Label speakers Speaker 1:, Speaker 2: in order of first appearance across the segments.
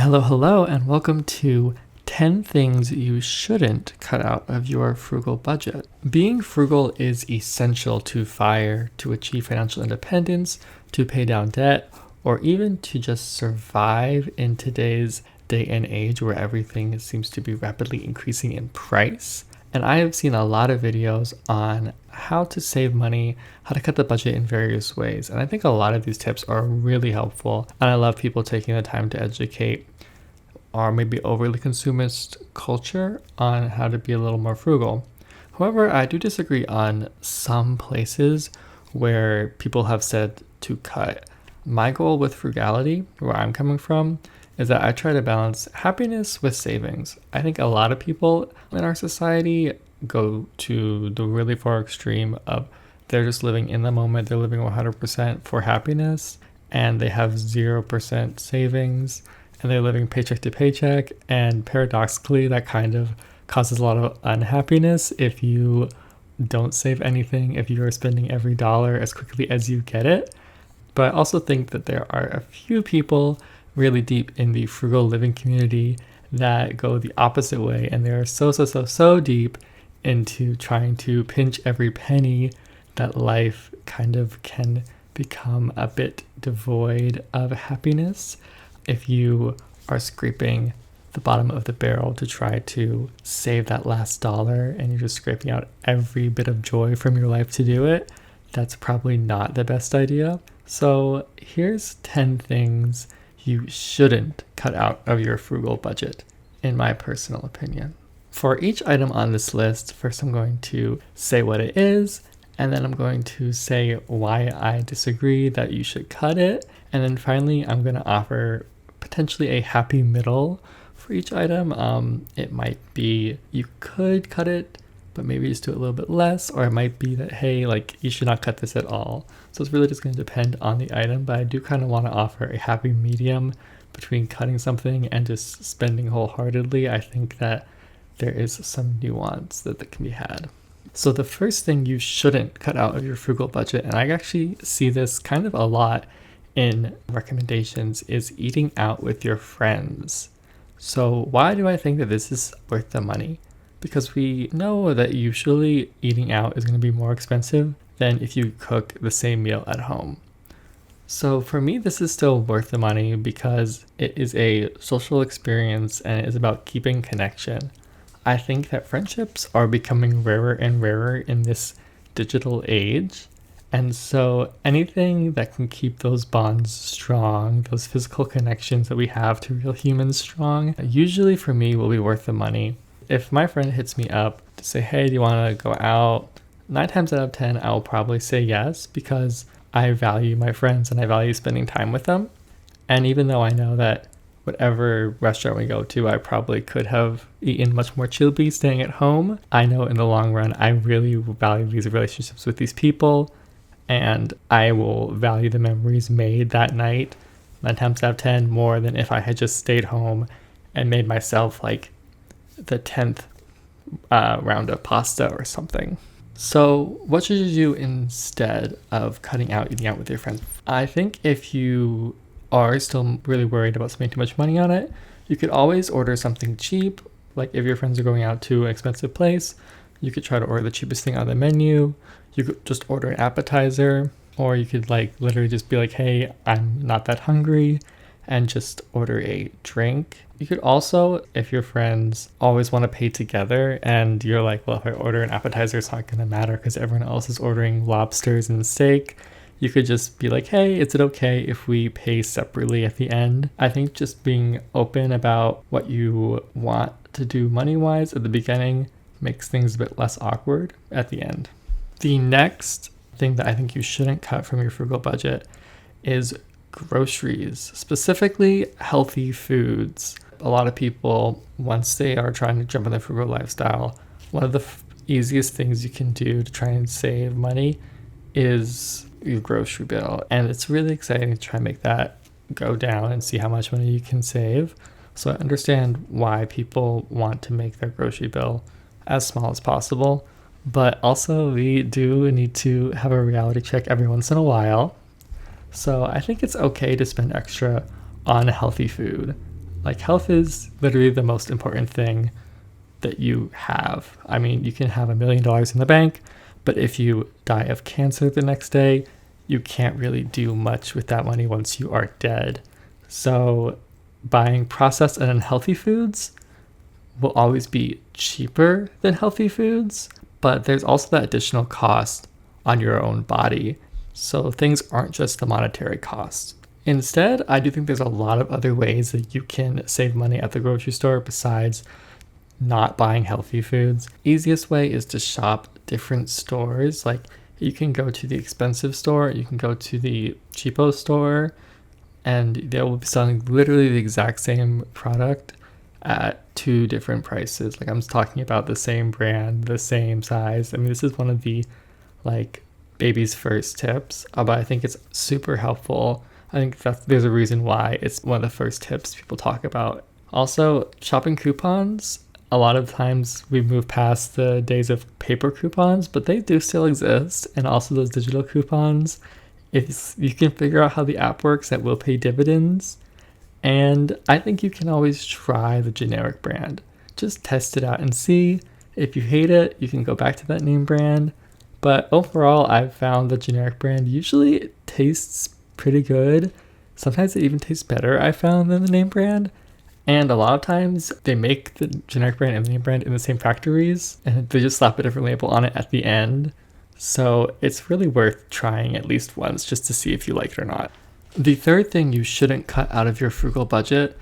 Speaker 1: Hello, and welcome to 10 things you shouldn't cut out of your frugal budget. Being frugal is essential to achieve financial independence, to pay down debt, or even to just survive in today's day and age where everything seems to be rapidly increasing in price. And I have seen a lot of videos on how to save money, how to cut the budget in various ways. And I think a lot of these tips are really helpful. And I love people taking the time to educate our maybe overly consumist culture on how to be a little more frugal. However, I do disagree on some places where people have said to cut. My goal with frugality, where I'm coming from, is that I try to balance happiness with savings. I think a lot of people in our society go to the really far extreme of they're just living in the moment, they're living 100% for happiness, and they have 0% savings, and they're living paycheck to paycheck, and paradoxically, that kind of causes a lot of unhappiness if you don't save anything, if you are spending every dollar as quickly as you get it. But I also think that there are a few people really deep in the frugal living community that go the opposite way, and they're so deep into trying to pinch every penny that life kind of can become a bit devoid of happiness. If you are scraping the bottom of the barrel to try to save that last dollar and you're just scraping out every bit of joy from your life to do it, that's probably not the best idea. So here's 10 things you shouldn't cut out of your frugal budget, in my personal opinion. For each item on this list, first I'm going to say what it is, and then I'm going to say why I disagree that you should cut it, and then finally I'm going to offer potentially a happy middle for each item. It might be you could cut it, but maybe just do it a little bit less, or it might be that, hey, like you should not cut this at all. So it's really just going to depend on the item, but I do kind of want to offer a happy medium between cutting something and just spending wholeheartedly. I think that there is some nuance that can be had. So the first thing you shouldn't cut out of your frugal budget, and I actually see this kind of a lot in recommendations, is eating out with your friends. So why do I think that this is worth the money? Because we know that usually eating out is going to be more expensive than if you cook the same meal at home. So for me, this is still worth the money because it is a social experience and it is about keeping connection. I think that friendships are becoming rarer and rarer in this digital age. And so anything that can keep those bonds strong, those physical connections that we have to real humans strong, usually for me will be worth the money. If my friend hits me up to say, hey, do you want to go out? 9 times out of 10, I'll probably say yes because I value my friends and I value spending time with them. And even though I know that whatever restaurant we go to, I probably could have eaten much more chillby staying at home, I know in the long run, I really value these relationships with these people. And I will value the memories made that night 9 times out of 10 more than if I had just stayed home and made myself like the 10th round of pasta or something. So what should you do instead of cutting out eating out with your friends? I think if you are still really worried about spending too much money on it, you could always order something cheap. Like if your friends are going out to an expensive place, you could try to order the cheapest thing on the menu. You could just order an appetizer, or you could like literally just be like, hey, I'm not that hungry, and just order a drink. You could also, if your friends always want to pay together and you're like, well, if I order an appetizer, it's not going to matter because everyone else is ordering lobsters and steak, you could just be like, hey, is it okay if we pay separately at the end? I think just being open about what you want to do money-wise at the beginning makes things a bit less awkward at the end. The next thing that I think you shouldn't cut from your frugal budget is groceries, specifically healthy foods. A lot of people, once they are trying to jump in the frugal lifestyle, one of the easiest things you can do to try and save money is your grocery bill. And it's really exciting to try and make that go down and see how much money you can save. So I understand why people want to make their grocery bill as small as possible. But also we do need to have a reality check every once in a while. So I think it's okay to spend extra on healthy food. Like, health is literally the most important thing that you have. I mean, you can have $1 million in the bank, but if you die of cancer the next day, you can't really do much with that money once you are dead. So buying processed and unhealthy foods will always be cheaper than healthy foods, but there's also that additional cost on your own body. So things aren't just the monetary cost. Instead, I do think there's a lot of other ways that you can save money at the grocery store besides not buying healthy foods. Easiest way is to shop different stores. Like, you can go to the expensive store, you can go to the cheapo store, and they will be selling literally the exact same product at 2 different prices. Like, I'm talking about the same brand, the same size. I mean, this is one of the like baby's first tips, but I think it's super helpful. I think there's a reason why it's one of the first tips people talk about. Also, shopping coupons. A lot of times we've moved past the days of paper coupons, but they do still exist. And also those digital coupons. If you can figure out how the app works, that will pay dividends. And I think you can always try the generic brand. Just test it out and see. If you hate it, you can go back to that name brand. But overall, I've found the generic brand usually tastes pretty good. Sometimes it even tastes better, I found, than the name brand. And a lot of times they make the generic brand and the name brand in the same factories, and they just slap a different label on it at the end. So it's really worth trying at least once just to see if you like it or not. The third thing you shouldn't cut out of your frugal budget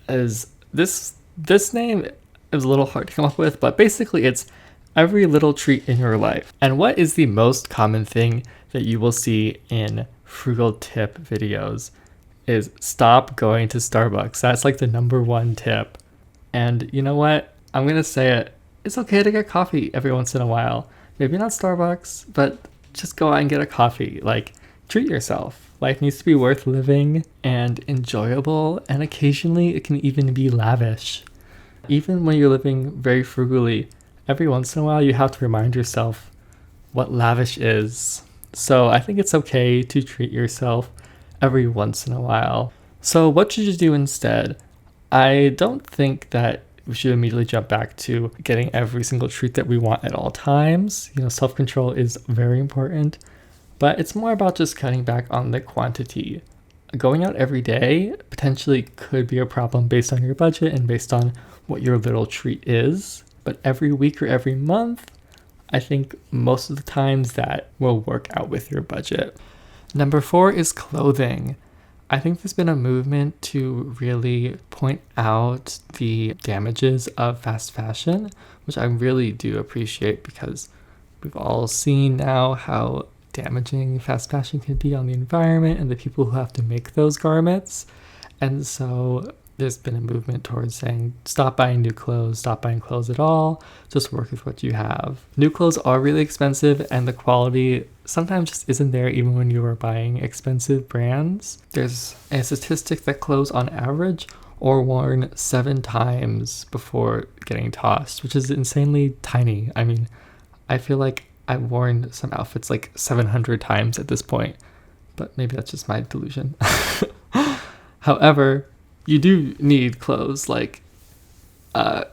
Speaker 1: is this name is a little hard to come up with, but basically it's every little treat in your life. And what is the most common thing that you will see in frugal tip videos is stop going to Starbucks. That's like the number one tip. And you know what? I'm going to say it. It's okay to get coffee every once in a while. Maybe not Starbucks, but just go out and get a coffee. Like, treat yourself. Life needs to be worth living and enjoyable, and occasionally it can even be lavish. Even when you're living very frugally, every once in a while you have to remind yourself what lavish is. So I think it's okay to treat yourself every once in a while. So what should you do instead? I don't think that we should immediately jump back to getting every single treat that we want at all times. You know, self-control is very important, but it's more about just cutting back on the quantity. Going out every day potentially could be a problem based on your budget and based on what your little treat is. But every week or every month, I think most of the times that will work out with your budget. Number 4 is clothing. I think there's been a movement to really point out the damages of fast fashion, which I really do appreciate because we've all seen now how damaging fast fashion can be on the environment and the people who have to make those garments. And so there's been a movement towards saying, stop buying new clothes, stop buying clothes at all, just work with what you have. New clothes are really expensive and the quality sometimes just isn't there even when you are buying expensive brands. There's a statistic that clothes on average are worn 7 times before getting tossed, which is insanely tiny. I mean, I feel like I've worn some outfits like 700 times at this point, but maybe that's just my delusion. However, you do need clothes. Like, if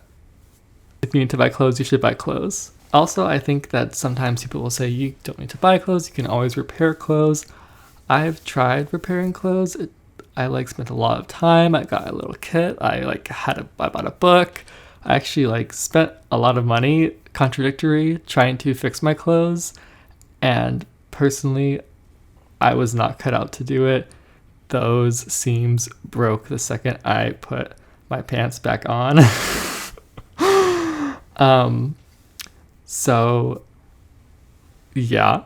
Speaker 1: you need to buy clothes, you should buy clothes. Also, I think that sometimes people will say you don't need to buy clothes, you can always repair clothes. I've tried repairing clothes. I spent a lot of time. I got a little kit. I bought a book. I actually spent a lot of money, contradictory, trying to fix my clothes. And personally, I was not cut out to do it. Those seams broke the second I put my pants back on. So yeah.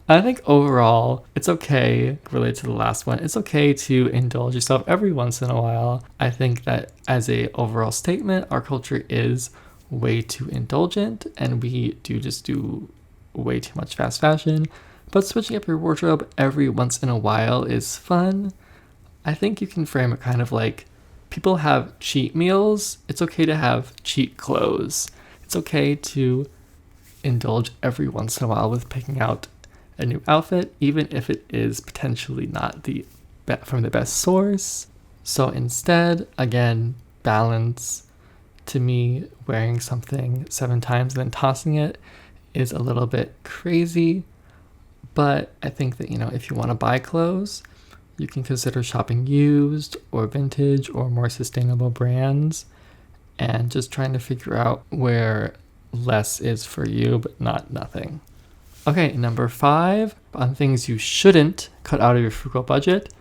Speaker 1: I think overall, it's okay, related to the last one, it's okay to indulge yourself every once in a while. I think that as a overall statement, our culture is way too indulgent and we do way too much fast fashion. But switching up your wardrobe every once in a while is fun. I think you can frame it kind of like people have cheat meals. It's okay to have cheat clothes. It's okay to indulge every once in a while with picking out a new outfit, even if it is potentially not from the best source. So instead, again, balance. To me, wearing something 7 times and then tossing it is a little bit crazy. But I think that, if you want to buy clothes, you can consider shopping used or vintage or more sustainable brands and just trying to figure out where less is for you, but not nothing. Okay, number 5 on things you shouldn't cut out of your frugal budget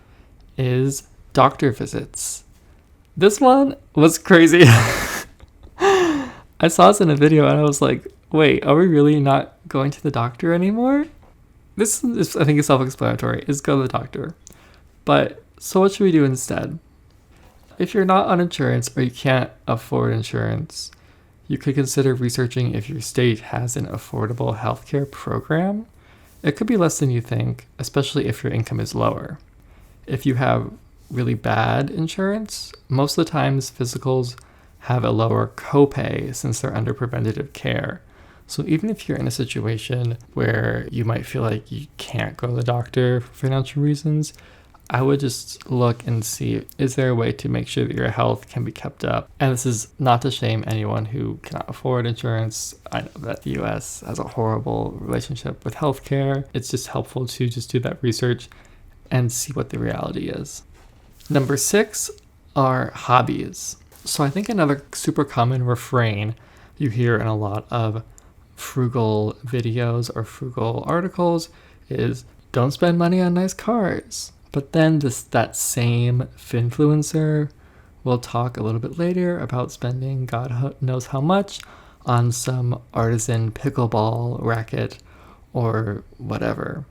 Speaker 1: is doctor visits. This one was crazy. I saw this in a video and I was like, wait, are we really not going to the doctor anymore? This is, I think, is self-explanatory, is go to the doctor. But so what should we do instead? If you're not on insurance or you can't afford insurance, you could consider researching if your state has an affordable healthcare program. It could be less than you think, especially if your income is lower. If you have really bad insurance, most of the times physicals have a lower copay since they're under preventative care. So even if you're in a situation where you might feel like you can't go to the doctor for financial reasons, I would just look and see, is there a way to make sure that your health can be kept up? And this is not to shame anyone who cannot afford insurance. I know that the US has a horrible relationship with healthcare. It's just helpful to just do that research and see what the reality is. Number 6 are hobbies. So I think another super common refrain you hear in a lot of frugal videos or frugal articles is, don't spend money on nice cars. But then that same finfluencer will talk a little bit later about spending God knows how much on some artisan pickleball racket or whatever.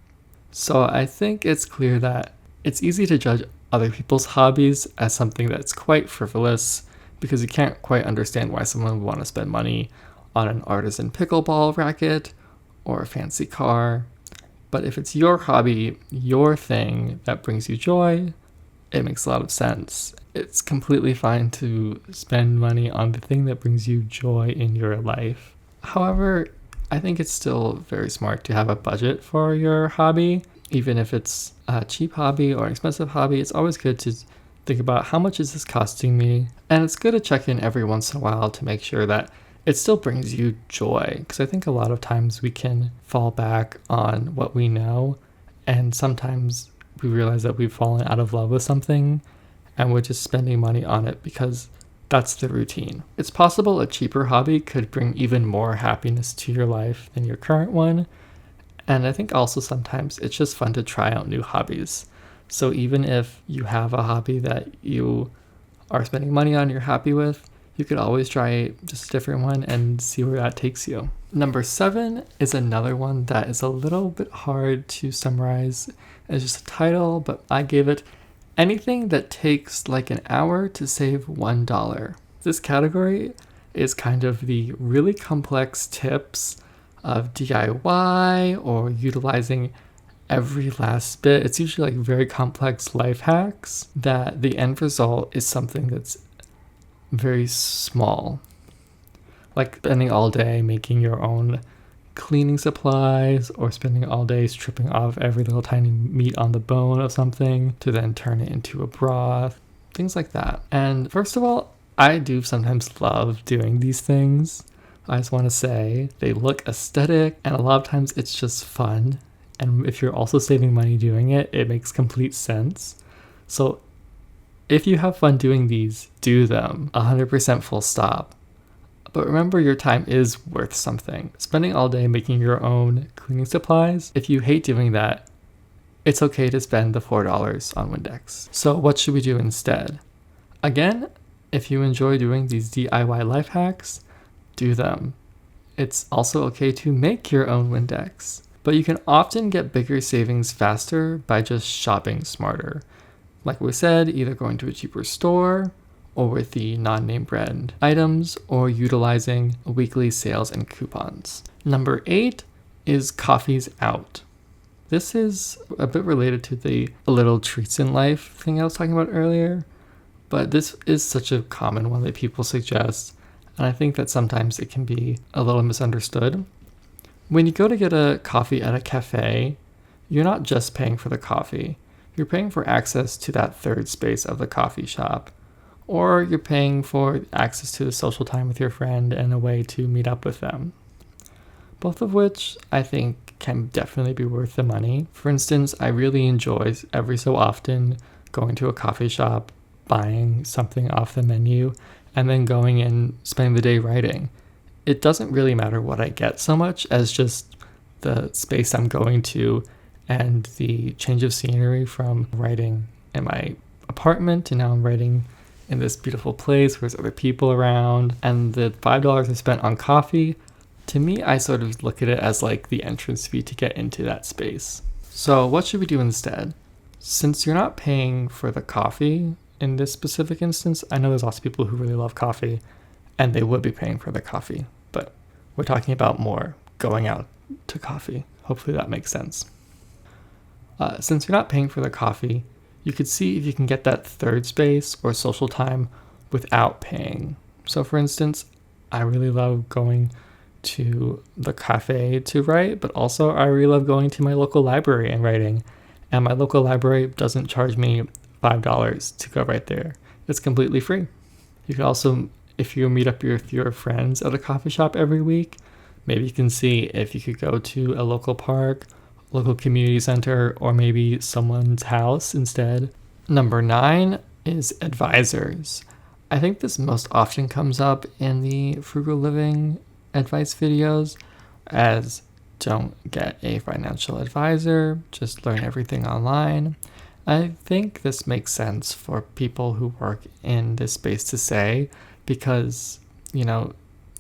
Speaker 1: So I think it's clear that it's easy to judge other people's hobbies as something that's quite frivolous because you can't quite understand why someone would want to spend money on an artisan pickleball racket or a fancy car. But if it's your hobby, your thing that brings you joy, it makes a lot of sense. It's completely fine to spend money on the thing that brings you joy in your life. However, I think it's still very smart to have a budget for your hobby. Even if it's a cheap hobby or an expensive hobby, it's always good to think about how much is this costing me? And it's good to check in every once in a while to make sure that it still brings you joy, because I think a lot of times we can fall back on what we know, and sometimes we realize that we've fallen out of love with something and we're just spending money on it because that's the routine. It's possible a cheaper hobby could bring even more happiness to your life than your current one, and I think also sometimes it's just fun to try out new hobbies. So even if you have a hobby that you are spending money on, you're happy with, you could always try just a different one and see where that takes you. Number 7 is another one that is a little bit hard to summarize as just a title, but I gave it anything that takes like an hour to save $1. This category is kind of the really complex tips of DIY or utilizing every last bit. It's usually like very complex life hacks that the end result is something that's very small, like spending all day making your own cleaning supplies or spending all day stripping off every little tiny meat on the bone of something to then turn it into a broth, things like that. And first of all, I do sometimes love doing these things. I just want to say they look aesthetic and a lot of times it's just fun. And if you're also saving money doing it, it makes complete sense. So if you have fun doing these, do them 100% full stop. But remember, your time is worth something. Spending all day making your own cleaning supplies, if you hate doing that, it's okay to spend the $4 on Windex. So what should we do instead? Again, if you enjoy doing these DIY life hacks, do them. It's also okay to make your own Windex. But you can often get bigger savings faster by just shopping smarter. Like we said, either going to a cheaper store or with the non-name brand items or utilizing weekly sales and coupons. Number 8 is coffees out. This is a bit related to the little treats in life thing I was talking about earlier, but this is such a common one that people suggest, and I think that sometimes it can be a little misunderstood. When you go to get a coffee at a cafe, you're not just paying for the coffee. you're paying for access to that third space of the coffee shop, or you're paying for access to the social time with your friend and a way to meet up with them. Both of which I think can definitely be worth the money. For instance, I really enjoy every so often going to a coffee shop, buying something off the menu, and then going and spending the day writing. It doesn't really matter what I get so much as just the space I'm going to and the change of scenery from writing in my apartment to now I'm writing in this beautiful place where there's other people around. And the $5 I spent on coffee, to me, I sort of look at it as like the entrance fee to get into that space. So what should we do instead? Since you're not paying for the coffee in this specific instance, I know there's lots of people who really love coffee and they would be paying for the coffee, but we're talking about more going out to coffee. Hopefully that makes sense. Since you're not paying for the coffee, you could see if you can get that third space or social time without paying. So for instance, I really love going to the cafe to write, but also I really love going to my local library and writing. And my local library doesn't charge me $5 to go right there. It's completely free. You can also, if you meet up with your friends at a coffee shop every week, maybe you can see if you could go to a local park, local community center, or maybe someone's house instead. Number 9 is advisors. I think this most often comes up in the frugal living advice videos as don't get a financial advisor, just learn everything online. I think this makes sense for people who work in this space to say, because,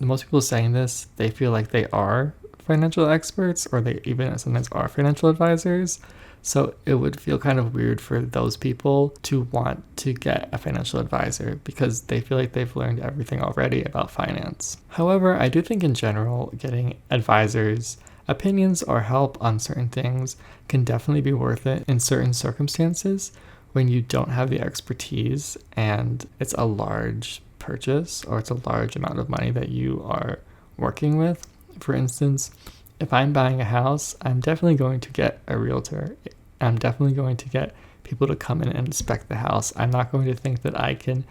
Speaker 1: most people saying this, they feel like they are financial experts or they even sometimes are financial advisors. So it would feel kind of weird for those people to want to get a financial advisor because they feel like they've learned everything already about finance. However, I do think in general, getting advisors' opinions or help on certain things can definitely be worth it in certain circumstances when you don't have the expertise and it's a large purchase or it's a large amount of money that you are working with. For instance, if I'm buying a house, I'm definitely going to get a realtor. I'm definitely going to get people to come in and inspect the house. I'm not going to think that I can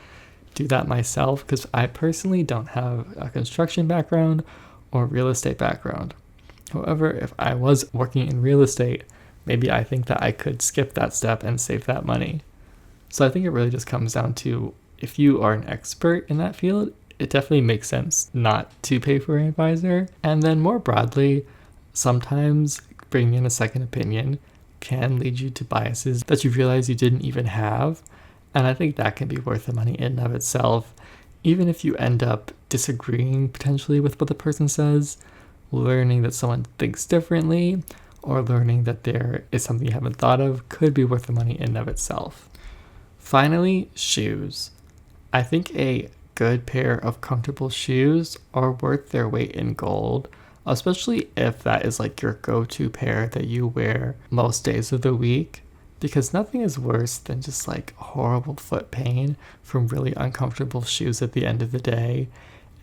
Speaker 1: do that myself because I personally don't have a construction background or real estate background. However, if I was working in real estate, maybe I think that I could skip that step and save that money. So I think it really just comes down to if you are an expert in that field, it definitely makes sense not to pay for an advisor. And then more broadly, sometimes bringing in a second opinion can lead you to biases that you realize you didn't even have. And I think that can be worth the money in and of itself. Even if you end up disagreeing potentially with what the person says, learning that someone thinks differently or learning that there is something you haven't thought of could be worth the money in and of itself. Finally, shoes. I think a good pair of comfortable shoes are worth their weight in gold, especially if that is like your go-to pair that you wear most days of the week, because nothing is worse than just like horrible foot pain from really uncomfortable shoes at the end of the day.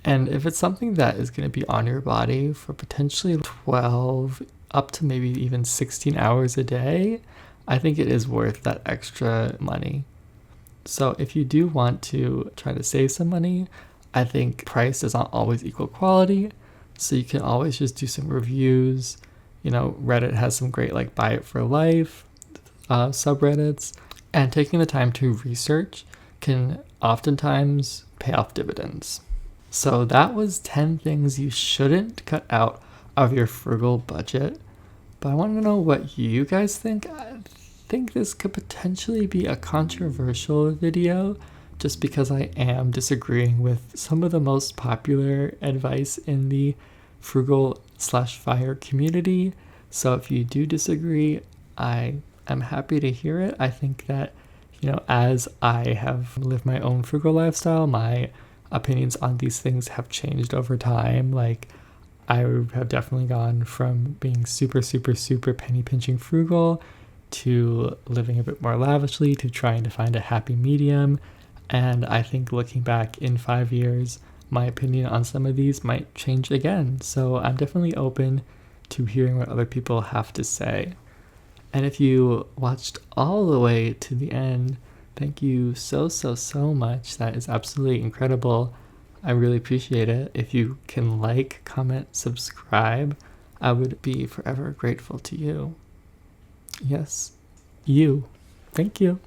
Speaker 1: And if it's something that is going to be on your body for potentially 12 up to maybe even 16 hours a day, I think it is worth that extra money. So if you do want to try to save some money, I think price does not always equal quality. So you can always just do some reviews. Reddit has some great like buy it for life subreddits. And taking the time to research can oftentimes pay off dividends. So that was 10 things you shouldn't cut out of your frugal budget. But I want to know what you guys think. I think this could potentially be a controversial video just because I am disagreeing with some of the most popular advice in the frugal/fire community. So if you do disagree, I am happy to hear it. I think that, as I have lived my own frugal lifestyle, my opinions on these things have changed over time. Like, I have definitely gone from being super, super, super penny pinching frugal to living a bit more lavishly to trying to find a happy medium. And I think looking back in 5 years, my opinion on some of these might change again. So I'm definitely open to hearing what other people have to say. And if you watched all the way to the end, thank you so much. That is absolutely incredible. I really appreciate it. If you can like, comment, subscribe, I would be forever grateful to you. Yes, you. Thank you.